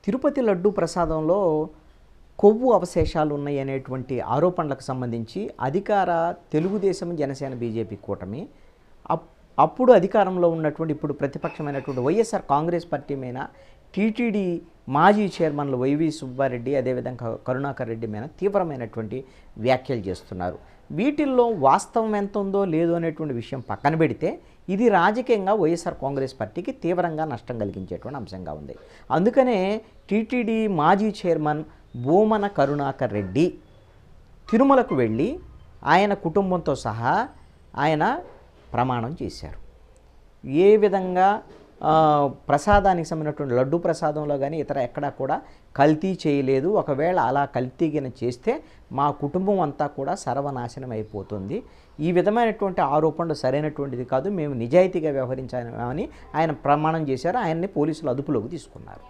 తిరుపతి లడ్డూ ప్రసాదంలో కొవ్వు అవశేషాలు ఉన్నాయనేటువంటి ఆరోపణలకు సంబంధించి అధికార తెలుగుదేశం, జనసేన, బీజేపీ కూటమి అప్ అప్పుడు అధికారంలో ఉన్నటువంటి ఇప్పుడు ప్రతిపక్షమైనటువంటి వైఎస్ఆర్ కాంగ్రెస్ పార్టీ మీద టీటీడీ మాజీ చైర్మన్లు వైవి సుబ్బారెడ్డి అదేవిధంగా కరుణాకర్ రెడ్డి మీద తీవ్రమైనటువంటి వ్యాఖ్యలు చేస్తున్నారు. వీటిల్లో వాస్తవం ఎంత ఉందో లేదో అనేటువంటి విషయం పక్కన పెడితే ఇది రాజకీయంగా వైఎస్ఆర్ కాంగ్రెస్ పార్టీకి తీవ్రంగా నష్టం కలిగించేటువంటి అంశంగా ఉంది. అందుకనే టీటీడీ మాజీ చైర్మన్ భూమన కరుణాకర్ రెడ్డి తిరుమలకు వెళ్ళి ఆయన కుటుంబంతో సహా ఆయన ప్రమాణం చేశారు. ఏ విధంగా ప్రసాదానికి సంబంధించినటువంటి లడ్డు ప్రసాదంలో కానీ ఇతర ఎక్కడా కూడా కల్తీ చేయలేదు, ఒకవేళ అలా కల్తీగిన చేస్తే మా కుటుంబం అంతా కూడా సర్వనాశనం అయిపోతుంది, ఈ విధమైనటువంటి ఆరోపణలు సరైనటువంటిది కాదు, మేము నిజాయితీగా వ్యవహరించామని ఆయన ప్రమాణం చేశారు. ఆయన్ని పోలీసులు అదుపులోకి తీసుకున్నారు.